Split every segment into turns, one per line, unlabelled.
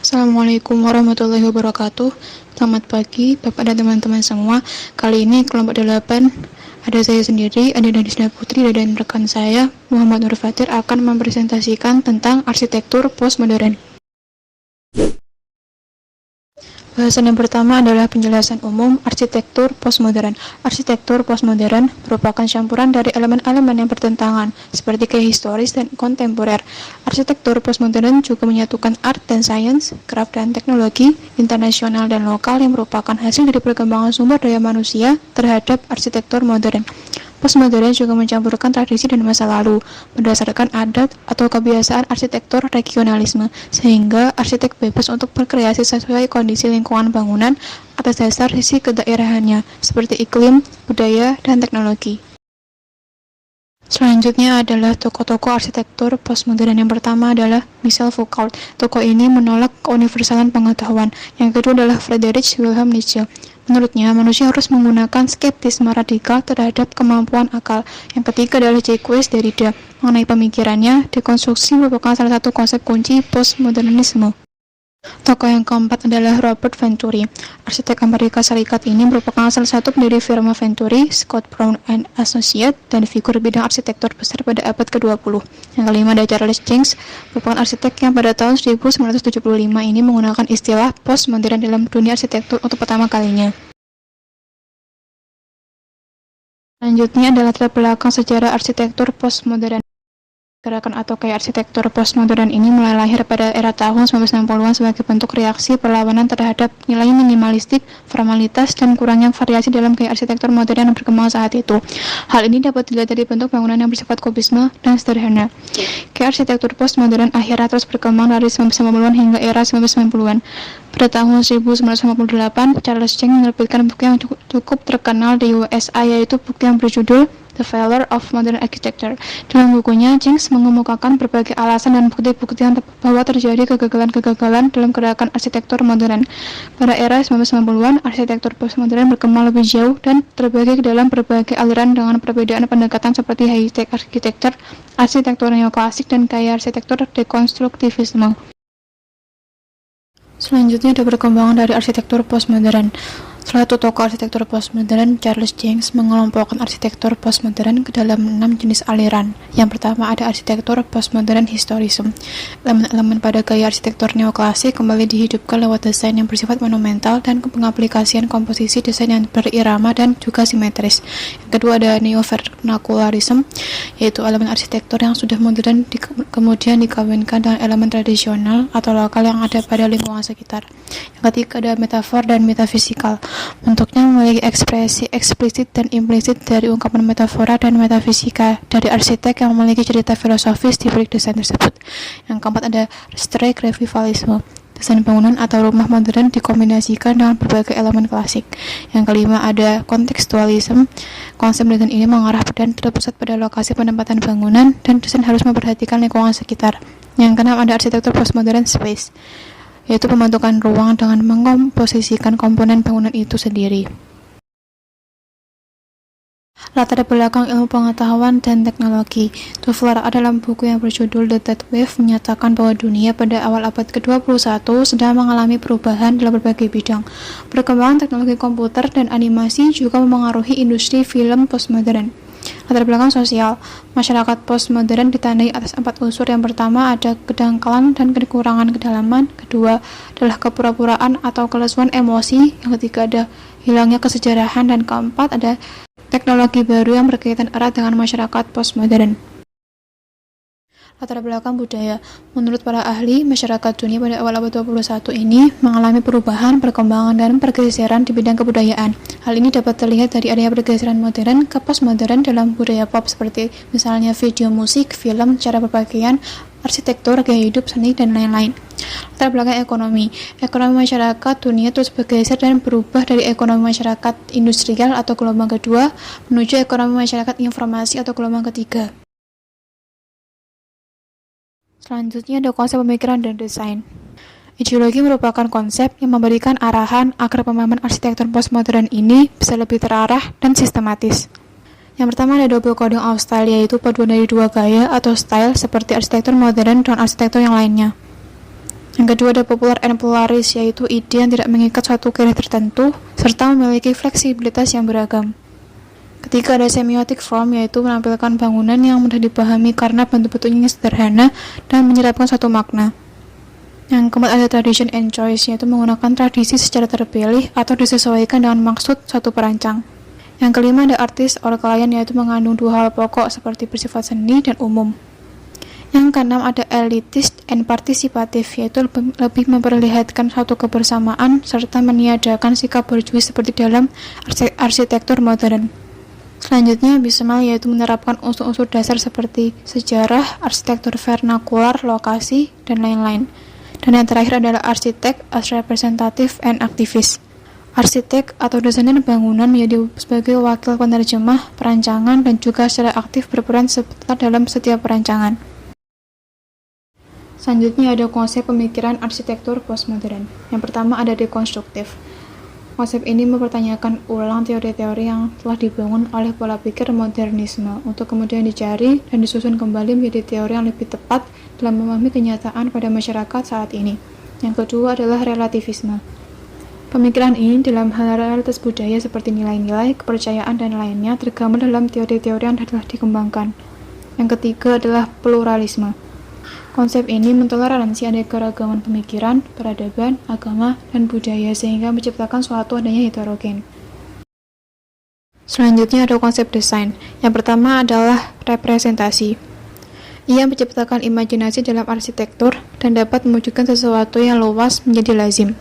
Assalamualaikum warahmatullahi wabarakatuh. Selamat pagi Bapak dan teman-teman semua. Kali ini kelompok 8 ada saya sendiri, Adina Disna Putri, dan rekan saya Muhammad Nur Fatir akan mempresentasikan tentang arsitektur postmodern. Bahasan yang pertama adalah penjelasan umum arsitektur postmodern. Arsitektur postmodern merupakan campuran dari elemen-elemen yang bertentangan, seperti gaya historis dan kontemporer. Arsitektur postmodern juga menyatukan art dan sains, craft dan teknologi, internasional dan lokal yang merupakan hasil dari perkembangan sumber daya manusia terhadap arsitektur modern. Postmodern juga mencampurkan tradisi dan masa lalu, berdasarkan adat atau kebiasaan arsitektur regionalisme, sehingga arsitek bebas untuk berkreasi sesuai kondisi lingkungan bangunan atas dasar sisi kedaerahannya, seperti iklim, budaya, dan teknologi. Selanjutnya adalah tokoh-tokoh arsitektur postmodern. Yang pertama adalah Michel Foucault. Tokoh ini menolak keuniversalan pengetahuan. Yang kedua adalah Friedrich Wilhelm Nietzsche. Menurutnya, manusia harus menggunakan skeptisme radikal terhadap kemampuan akal. Yang ketiga adalah Jacques Derrida. Mengenai pemikirannya, dekonstruksi merupakan salah satu konsep kunci postmodernisme. Tokoh yang keempat adalah Robert Venturi. Arsitek Amerika Serikat ini merupakan salah satu pendiri firma Venturi, Scott Brown and Associates, dan figur bidang arsitektur besar pada abad ke-20. Yang kelima adalah Charles Jenkins, merupakan arsitek yang pada tahun 1975 ini menggunakan istilah postmodern dalam dunia arsitektur untuk pertama kalinya. Selanjutnya adalah latar belakang sejarah arsitektur postmodern. Gerakan atau gaya arsitektur postmodern ini mulai lahir pada era tahun 1960-an sebagai bentuk reaksi perlawanan terhadap nilai minimalistik, formalitas, dan kurangnya variasi dalam gaya arsitektur modern yang berkembang saat itu. Hal ini dapat dilihat dari bentuk bangunan yang bersifat kubisme dan sederhana. Gaya arsitektur postmodern akhirnya terus berkembang dari 1990-an hingga era 1990-an. Pada tahun 1958, Charles Jenkins menerbitkan buku yang cukup terkenal di USA, yaitu buku yang berjudul The Failure of Modern Architecture. Dalam bukunya, Jenkins mengemukakan berbagai alasan dan bukti-bukti bahwa terjadi kegagalan-kegagalan dalam gerakan arsitektur modern. Pada era 1990-an, arsitektur postmodern berkembang lebih jauh dan terbagi ke dalam berbagai aliran dengan perbedaan pendekatan seperti high-tech architecture, arsitektur neoklasik, dan gaya arsitektur dekonstruktivisme. Selanjutnya ada perkembangan dari arsitektur postmodern. Salah satu tokoh arsitektur postmodern, Charles Jenkins, mengelompokkan arsitektur postmodern ke dalam 6 jenis aliran. Yang pertama ada arsitektur postmodern historisme. Elemen-elemen pada gaya arsitektur neoklasik kembali dihidupkan lewat desain yang bersifat monumental dan pengaplikasian komposisi desain yang berirama dan juga simetris. Yang kedua ada neo-vernacularisme, yaitu elemen arsitektur yang sudah modern kemudian dikawinkan dengan elemen tradisional atau lokal yang ada pada lingkungan sekitar. Yang ketiga ada metafor dan metafisikal. Bentuknya memiliki ekspresi eksplisit dan implisit dari ungkapan metafora dan metafisika dari arsitek yang memiliki cerita filosofis di balik desain tersebut. Yang keempat ada strike revivalisme. Desain bangunan atau rumah modern dikombinasikan dengan berbagai elemen klasik. Yang kelima ada kontekstualisme. Konsep desain ini mengarah dan terpusat pada lokasi penempatan bangunan dan desain harus memperhatikan lingkungan sekitar. Yang keenam ada arsitektur postmodern space, yaitu pembentukan ruang dengan mengkomposisikan komponen bangunan itu sendiri. Latar belakang ilmu pengetahuan dan teknologi. Toffler dalam buku yang berjudul The Third Wave menyatakan bahwa dunia pada awal abad ke-21 sedang mengalami perubahan dalam berbagai bidang. Perkembangan teknologi komputer dan animasi juga memengaruhi industri film postmodern. Latar belakang sosial. Masyarakat postmodern ditandai atas 4 unsur. Yang pertama ada kedangkalan dan kekurangan kedalaman. Kedua adalah kepura-puraan atau kelesuan emosi. Yang ketiga ada hilangnya kesejarahan. Dan keempat ada teknologi baru yang berkaitan erat dengan masyarakat postmodern. Latar belakang budaya. Menurut para ahli, masyarakat dunia pada awal abad 21 ini mengalami perubahan, perkembangan, dan pergeseran di bidang kebudayaan. Hal ini dapat terlihat dari adanya pergeseran modern ke postmodern dalam budaya pop seperti misalnya video musik, film, cara berpakaian, arsitektur, gaya hidup, seni, dan lain-lain. Latar belakang ekonomi. Ekonomi masyarakat dunia terus bergeser dan berubah dari ekonomi masyarakat industrial atau gelombang kedua menuju ekonomi masyarakat informasi atau gelombang ketiga. Selanjutnya ada konsep pemikiran dan desain. Ideologi merupakan konsep yang memberikan arahan agar pemahaman arsitektur postmodern ini bisa lebih terarah dan sistematis. Yang pertama ada double coding of style, yaitu paduan dari dua gaya atau style seperti arsitektur modern dan arsitektur yang lainnya. Yang kedua ada popular and polaris, yaitu ide yang tidak mengikat suatu garis tertentu serta memiliki fleksibilitas yang beragam. Ketiga ada semiotic form, yaitu menampilkan bangunan yang mudah dipahami karena bentuk-bentuknya sederhana dan menyerapkan suatu makna. Yang keempat ada tradition and choice, yaitu menggunakan tradisi secara terpilih atau disesuaikan dengan maksud suatu perancang. Yang kelima ada artist or client, yaitu mengandung dua hal pokok seperti bersifat seni dan umum. Yang keenam ada elitist and partisipatif, yaitu lebih memperlihatkan suatu kebersamaan serta meniadakan sikap borjuis seperti dalam arsitektur modern. Selanjutnya abysmal, yaitu menerapkan unsur-unsur dasar seperti sejarah, arsitektur vernakular, lokasi, dan lain-lain. Dan yang terakhir adalah arsitek as representative and aktivis. Arsitek atau desainer bangunan menjadi sebagai wakil penerjemah perancangan dan juga secara aktif berperan serta dalam setiap perancangan. Selanjutnya ada konsep pemikiran arsitektur postmodern. Yang pertama ada dekonstruktif. Konsep ini mempertanyakan ulang teori-teori yang telah dibangun oleh pola pikir modernisme untuk kemudian dicari dan disusun kembali menjadi teori yang lebih tepat dalam memahami kenyataan pada masyarakat saat ini. Yang kedua adalah relativisme. Pemikiran ini dalam hal realitas budaya seperti nilai-nilai, kepercayaan, dan lainnya tergambar dalam teori-teori yang telah dikembangkan. Yang ketiga adalah pluralisme. Konsep ini mentoleransi adanya keragaman pemikiran, peradaban, agama, dan budaya sehingga menciptakan suatu adanya heterogen. Selanjutnya ada konsep desain. Yang pertama adalah representasi. Ia menciptakan imajinasi dalam arsitektur dan dapat mewujudkan sesuatu yang luas menjadi lazim.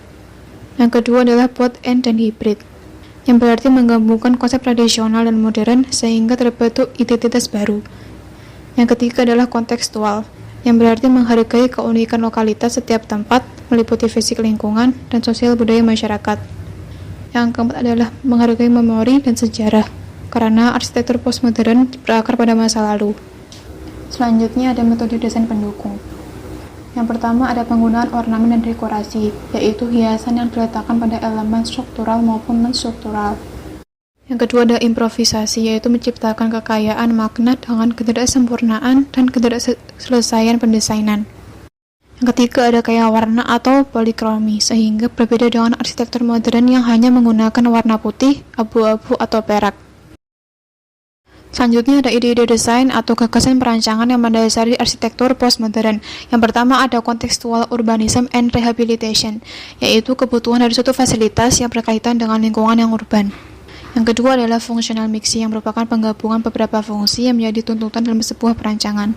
Yang kedua adalah both and dan hybrid, yang berarti menggabungkan konsep tradisional dan modern sehingga terbentuk identitas baru. Yang ketiga adalah kontekstual, yang berarti menghargai keunikan lokalitas setiap tempat, meliputi fisik lingkungan dan sosial budaya masyarakat. Yang keempat adalah menghargai memori dan sejarah, karena arsitektur postmodern berakar pada masa lalu. Selanjutnya ada metode desain pendukung. Yang pertama ada penggunaan ornamen dan dekorasi, yaitu hiasan yang diletakkan pada elemen struktural maupun non-struktural. Yang kedua ada improvisasi, yaitu menciptakan kekayaan makna dengan ketidaksempurnaan dan ketidakselesaian pendesainan. Yang ketiga ada gaya warna atau polikromi, sehingga berbeda dengan arsitektur modern yang hanya menggunakan warna putih, abu-abu, atau perak. Selanjutnya ada ide-ide desain atau gagasan perancangan yang mendasari arsitektur postmodern. Yang pertama ada contextual urbanism and rehabilitation, yaitu kebutuhan dari suatu fasilitas yang berkaitan dengan lingkungan yang urban. Yang kedua adalah functional mixing, yang merupakan penggabungan beberapa fungsi yang menjadi tuntutan dalam sebuah perancangan.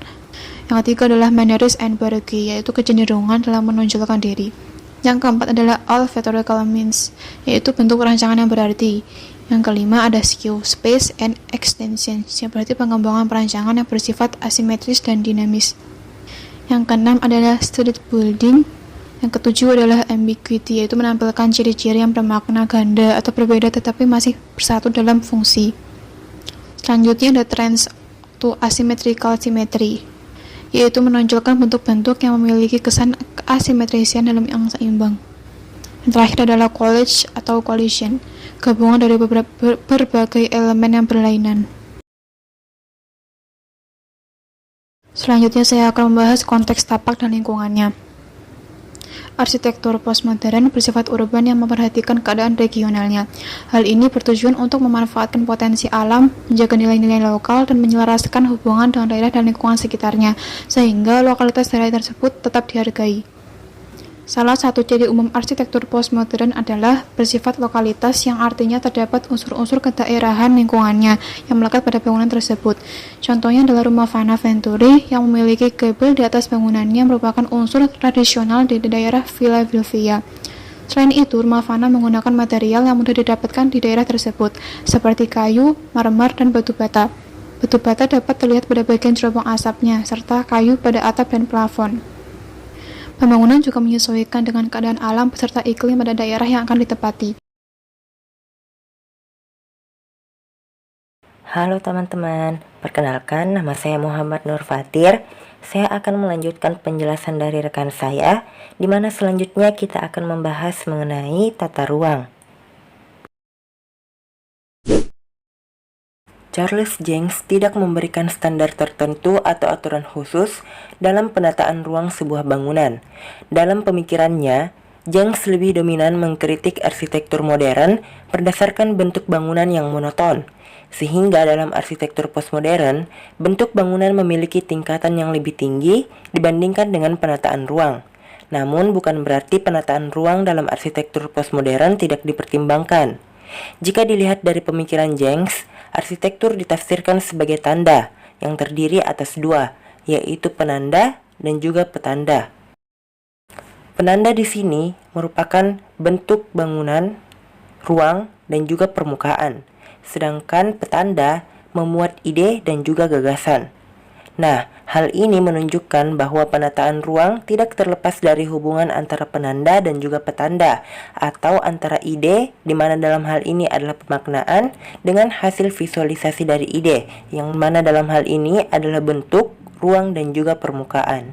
Yang ketiga adalah mannerism and barocke, yaitu kecenderungan dalam menonjolkan diri. Yang keempat adalah all-vectorial means, yaitu bentuk perancangan yang berarti. Yang kelima ada skew, space, and extension, yang berarti pengembangan perancangan yang bersifat asimetris dan dinamis. Yang keenam adalah street building. Yang ketujuh adalah ambiguity, yaitu menampilkan ciri-ciri yang bermakna ganda atau berbeda tetapi masih bersatu dalam fungsi. Selanjutnya ada trends to asymmetrical symmetry, yaitu menonjolkan bentuk-bentuk yang memiliki kesan keasimetrisian dalam yang seimbang. Yang terakhir adalah collage atau collision, gabungan dari berbagai elemen yang berlainan. Selanjutnya saya akan membahas konteks tapak dan lingkungannya. Arsitektur postmodern bersifat urban yang memperhatikan keadaan regionalnya. Hal ini bertujuan untuk memanfaatkan potensi alam, menjaga nilai-nilai lokal, dan menyelaraskan hubungan dengan daerah dan lingkungan sekitarnya, sehingga lokalitas daerah tersebut tetap dihargai. Salah satu ciri umum arsitektur postmodern adalah bersifat lokalitas, yang artinya terdapat unsur-unsur kedaerahan lingkungannya yang melekat pada bangunan tersebut. Contohnya adalah rumah Vanna Venturi yang memiliki gable di atas bangunannya merupakan unsur tradisional di daerah Philadelphia. Selain itu, rumah Vanna menggunakan material yang mudah didapatkan di daerah tersebut, seperti kayu, marmer, dan batu bata. Batu bata dapat terlihat pada bagian cerobong asapnya, serta kayu pada atap dan plafon. Pembangunan juga menyesuaikan dengan keadaan alam beserta iklim pada daerah yang akan ditempati.
Halo teman-teman, perkenalkan nama saya Muhammad Nur Fatir. Saya akan melanjutkan penjelasan dari rekan saya, di mana selanjutnya kita akan membahas mengenai tata ruang. Charles Jencks tidak memberikan standar tertentu atau aturan khusus dalam penataan ruang sebuah bangunan. Dalam pemikirannya, Jencks lebih dominan mengkritik arsitektur modern berdasarkan bentuk bangunan yang monoton, sehingga dalam arsitektur postmodern, bentuk bangunan memiliki tingkatan yang lebih tinggi dibandingkan dengan penataan ruang. Namun bukan berarti penataan ruang dalam arsitektur postmodern tidak dipertimbangkan. Jika dilihat dari pemikiran Jencks, arsitektur ditafsirkan sebagai tanda yang terdiri atas dua, yaitu penanda dan juga petanda. Penanda di sini merupakan bentuk bangunan, ruang, dan juga permukaan, sedangkan petanda memuat ide dan juga gagasan. Nah, hal ini menunjukkan bahwa penataan ruang tidak terlepas dari hubungan antara penanda dan juga petanda, atau antara ide, di mana dalam hal ini adalah pemaknaan, dengan hasil visualisasi dari ide, yang mana dalam hal ini adalah bentuk, ruang, dan juga permukaan.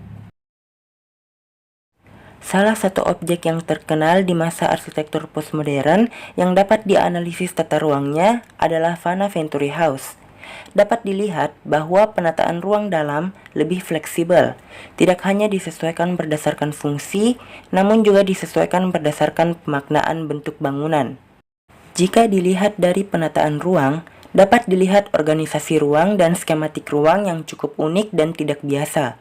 Salah satu objek yang terkenal di masa arsitektur postmodern yang dapat dianalisis tata ruangnya adalah Vanna Venturi House. Dapat dilihat bahwa penataan ruang dalam lebih fleksibel, tidak hanya disesuaikan berdasarkan fungsi, namun juga disesuaikan berdasarkan pemaknaan bentuk bangunan. Jika dilihat dari penataan ruang, dapat dilihat organisasi ruang dan skematik ruang yang cukup unik dan tidak biasa.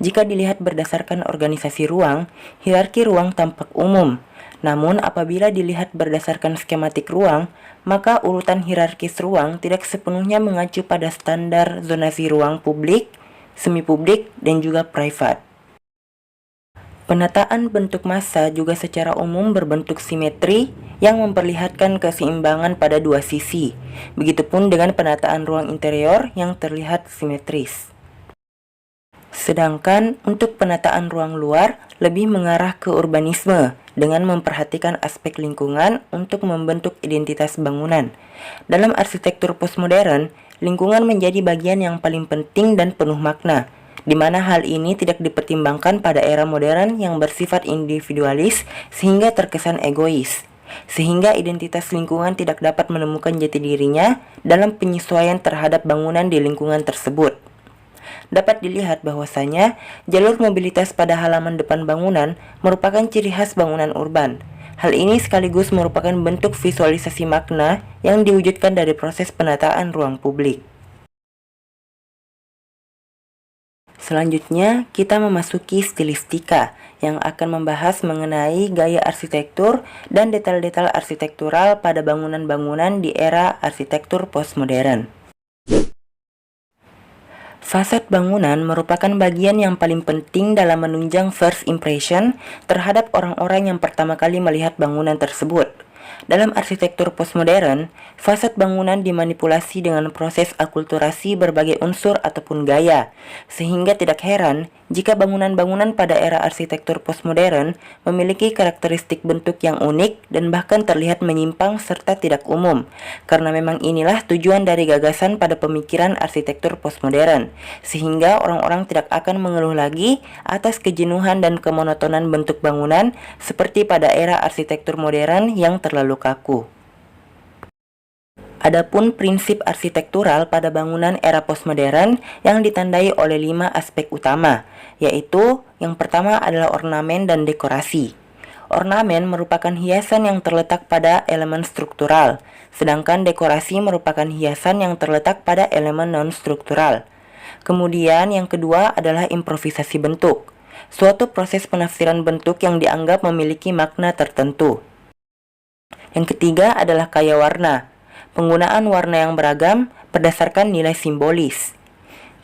Jika dilihat berdasarkan organisasi ruang, hierarki ruang tampak umum. Namun apabila dilihat berdasarkan skematik ruang, maka urutan hierarkis ruang tidak sepenuhnya mengacu pada standar zonasi ruang publik, semi-publik, dan juga privat. Penataan bentuk massa juga secara umum berbentuk simetri yang memperlihatkan keseimbangan pada dua sisi. Begitupun dengan penataan ruang interior yang terlihat simetris. Sedangkan untuk penataan ruang luar lebih mengarah ke urbanisme dengan memperhatikan aspek lingkungan untuk membentuk identitas bangunan. Dalam arsitektur postmodern, lingkungan menjadi bagian yang paling penting dan penuh makna, di mana hal ini tidak dipertimbangkan pada era modern yang bersifat individualis sehingga terkesan egois, sehingga identitas lingkungan tidak dapat menemukan jati dirinya dalam penyesuaian terhadap bangunan di lingkungan tersebut. Dapat dilihat bahwasanya jalur mobilitas pada halaman depan bangunan merupakan ciri khas bangunan urban. Hal ini sekaligus merupakan bentuk visualisasi makna yang diwujudkan dari proses penataan ruang publik. Selanjutnya, kita memasuki stilistika yang akan membahas mengenai gaya arsitektur dan detail-detail arsitektural pada bangunan-bangunan di era arsitektur postmodern. Fasad bangunan merupakan bagian yang paling penting dalam menunjang first impression terhadap orang-orang yang pertama kali melihat bangunan tersebut. Dalam arsitektur postmodern, fasad bangunan dimanipulasi dengan proses akulturasi berbagai unsur ataupun gaya, sehingga tidak heran jika bangunan-bangunan pada era arsitektur postmodern memiliki karakteristik bentuk yang unik dan bahkan terlihat menyimpang serta tidak umum, karena memang inilah tujuan dari gagasan pada pemikiran arsitektur postmodern, sehingga orang-orang tidak akan mengeluh lagi atas kejenuhan dan kemonotonan bentuk bangunan seperti pada era arsitektur modern yang terlalu kaku. Adapun prinsip arsitektural pada bangunan era postmodern yang ditandai oleh 5 aspek utama, yaitu yang pertama adalah ornamen dan dekorasi. Ornamen merupakan hiasan yang terletak pada elemen struktural, sedangkan dekorasi merupakan hiasan yang terletak pada elemen non-struktural. Kemudian yang kedua adalah improvisasi bentuk. suatu proses penafsiran bentuk yang dianggap memiliki makna tertentu. Yang ketiga adalah kaya warna, penggunaan warna yang beragam berdasarkan nilai simbolis.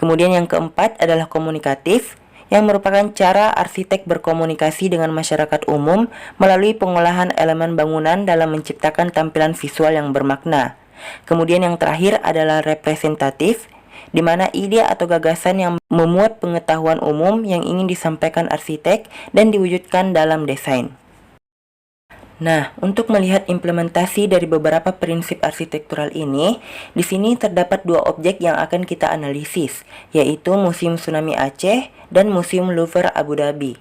Kemudian yang keempat adalah komunikatif, yang merupakan cara arsitek berkomunikasi dengan masyarakat umum melalui pengolahan elemen bangunan dalam menciptakan tampilan visual yang bermakna. Kemudian yang terakhir adalah representatif, di mana ide atau gagasan yang memuat pengetahuan umum yang ingin disampaikan arsitek dan diwujudkan dalam desain. Nah, untuk melihat implementasi dari beberapa prinsip arsitektural ini, di sini terdapat dua objek yang akan kita analisis, yaitu Museum Tsunami Aceh dan Museum Louvre Abu Dhabi.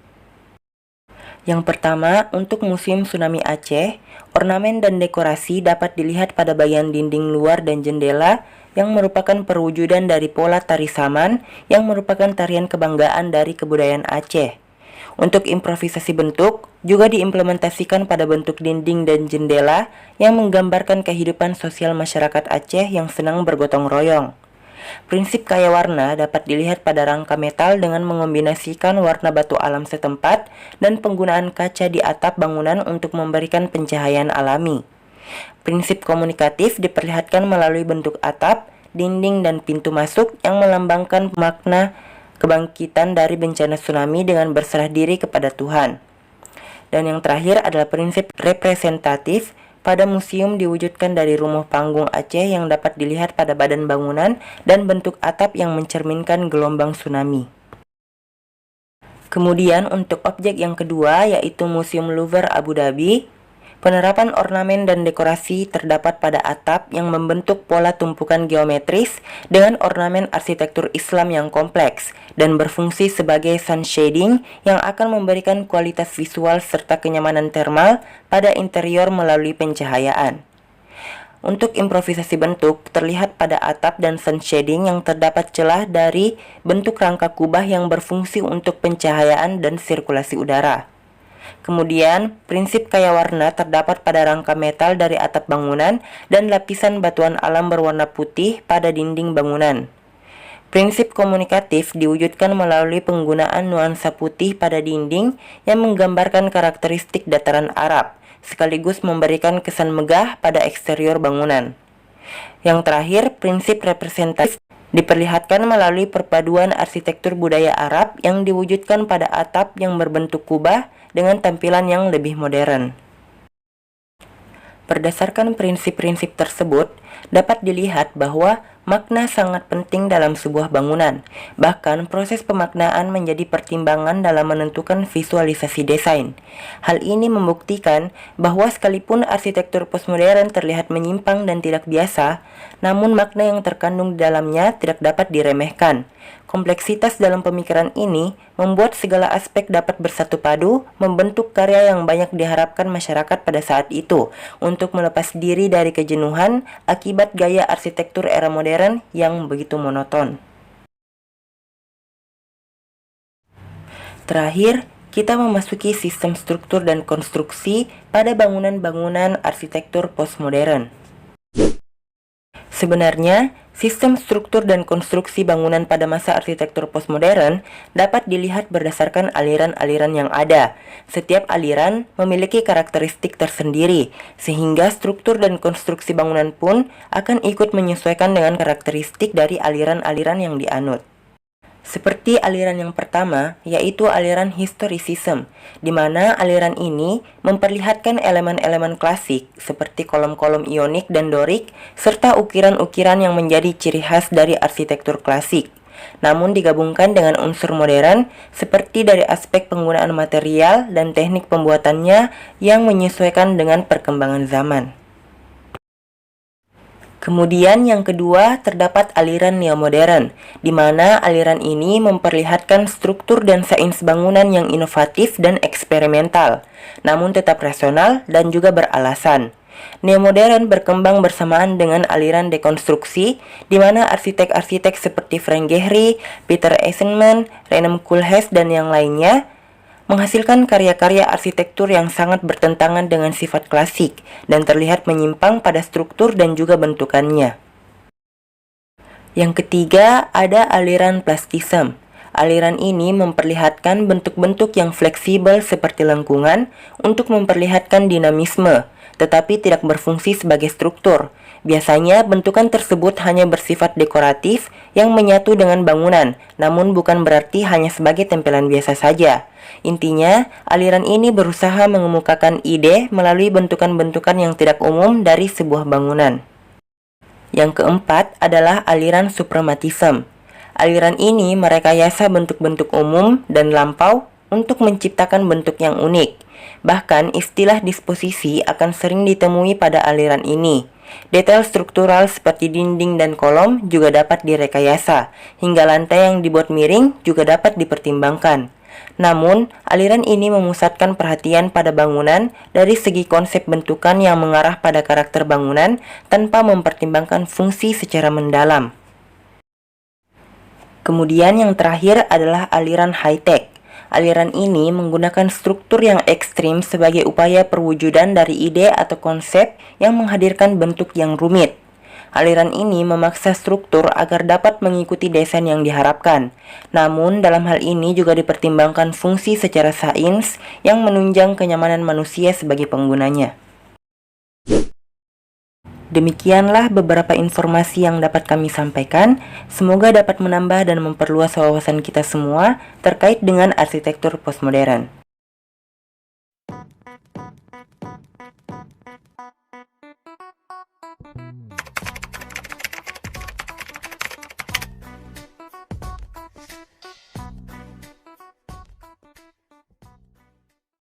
Yang pertama, untuk Museum Tsunami Aceh, ornamen dan dekorasi dapat dilihat pada bagian dinding luar dan jendela yang merupakan perwujudan dari pola tari saman yang merupakan tarian kebanggaan dari kebudayaan Aceh. Untuk improvisasi bentuk, juga diimplementasikan pada bentuk dinding dan jendela yang menggambarkan kehidupan sosial masyarakat Aceh yang senang bergotong royong. Prinsip kaya warna dapat dilihat pada rangka metal dengan mengombinasikan warna batu alam setempat dan penggunaan kaca di atap bangunan untuk memberikan pencahayaan alami. Prinsip komunikatif diperlihatkan melalui bentuk atap, dinding, dan pintu masuk yang melambangkan makna kebangkitan dari bencana tsunami dengan berserah diri kepada Tuhan. Dan yang terakhir adalah prinsip representatif. Pada museum diwujudkan dari rumah panggung Aceh yang dapat dilihat pada badan bangunan dan bentuk atap yang mencerminkan gelombang tsunami. Kemudian untuk objek yang kedua yaitu Museum Louvre Abu Dhabi, penerapan ornamen dan dekorasi terdapat pada atap yang membentuk pola tumpukan geometris dengan ornamen arsitektur Islam yang kompleks dan berfungsi sebagai sun shading yang akan memberikan kualitas visual serta kenyamanan termal pada interior melalui pencahayaan. Untuk improvisasi bentuk, terlihat pada atap dan sun shading yang terdapat celah dari bentuk rangka kubah yang berfungsi untuk pencahayaan dan sirkulasi udara. Kemudian, prinsip kaya warna terdapat pada rangka metal dari atap bangunan dan lapisan batuan alam berwarna putih pada dinding bangunan. Prinsip komunikatif diwujudkan melalui penggunaan nuansa putih pada dinding yang menggambarkan karakteristik dataran Arab, sekaligus memberikan kesan megah pada eksterior bangunan. Yang terakhir, prinsip representatif diperlihatkan melalui perpaduan arsitektur budaya Arab yang diwujudkan pada atap yang berbentuk kubah dengan tampilan yang lebih modern. Berdasarkan prinsip-prinsip tersebut, dapat dilihat bahwa makna sangat penting dalam sebuah bangunan. Bahkan, proses pemaknaan menjadi pertimbangan dalam menentukan visualisasi desain. Hal ini membuktikan bahwa sekalipun arsitektur postmodern terlihat menyimpang dan tidak biasa, namun makna yang terkandung di dalamnya tidak dapat diremehkan. Kompleksitas dalam pemikiran ini membuat segala aspek dapat bersatu padu, membentuk karya yang banyak diharapkan masyarakat pada saat itu untuk melepas diri dari kejenuhan akibat gaya arsitektur era modern yang begitu monoton. Terakhir, kita memasuki sistem struktur dan konstruksi pada bangunan-bangunan arsitektur postmodern. Sebenarnya, sistem struktur dan konstruksi bangunan pada masa arsitektur postmodern dapat dilihat berdasarkan aliran-aliran yang ada. Setiap aliran memiliki karakteristik tersendiri, sehingga struktur dan konstruksi bangunan pun akan ikut menyesuaikan dengan karakteristik dari aliran-aliran yang dianut. Seperti aliran yang pertama, yaitu aliran historicism, di mana aliran ini memperlihatkan elemen-elemen klasik seperti kolom-kolom ionik dan dorik, serta ukiran-ukiran yang menjadi ciri khas dari arsitektur klasik. Namun digabungkan dengan unsur modern seperti dari aspek penggunaan material dan teknik pembuatannya yang menyesuaikan dengan perkembangan zaman. Kemudian yang kedua terdapat aliran neomodern, di mana aliran ini memperlihatkan struktur dan sains bangunan yang inovatif dan eksperimental, namun tetap rasional dan juga beralasan. Neomodern berkembang bersamaan dengan aliran dekonstruksi, di mana arsitek-arsitek seperti Frank Gehry, Peter Eisenman, Reinhard Koolhaas, dan yang lainnya menghasilkan karya-karya arsitektur yang sangat bertentangan dengan sifat klasik dan terlihat menyimpang pada struktur dan juga bentukannya. Yang ketiga, ada aliran plastisme. Aliran ini memperlihatkan bentuk-bentuk yang fleksibel seperti lengkungan untuk memperlihatkan dinamisme, tetapi tidak berfungsi sebagai struktur. Biasanya bentukan tersebut hanya bersifat dekoratif yang menyatu dengan bangunan, namun bukan berarti hanya sebagai tempelan biasa saja. Intinya, aliran ini berusaha mengemukakan ide melalui bentukan-bentukan yang tidak umum dari sebuah bangunan. Yang keempat adalah aliran suprematisme. Aliran ini merekayasa bentuk-bentuk umum dan lampau untuk menciptakan bentuk yang unik. Bahkan istilah disposisi akan sering ditemui pada aliran ini. Detail struktural seperti dinding dan kolom juga dapat direkayasa, hingga lantai yang dibuat miring juga dapat dipertimbangkan. Namun, aliran ini memusatkan perhatian pada bangunan dari segi konsep bentukan yang mengarah pada karakter bangunan tanpa mempertimbangkan fungsi secara mendalam. Kemudian yang terakhir adalah aliran high-tech. Aliran ini menggunakan struktur yang ekstrim sebagai upaya perwujudan dari ide atau konsep yang menghadirkan bentuk yang rumit. Aliran ini memaksa struktur agar dapat mengikuti desain yang diharapkan. Namun, dalam hal ini juga dipertimbangkan fungsi secara sains yang menunjang kenyamanan manusia sebagai penggunanya. Demikianlah beberapa informasi yang dapat kami sampaikan. Semoga dapat menambah dan memperluas wawasan kita semua terkait dengan arsitektur postmodern.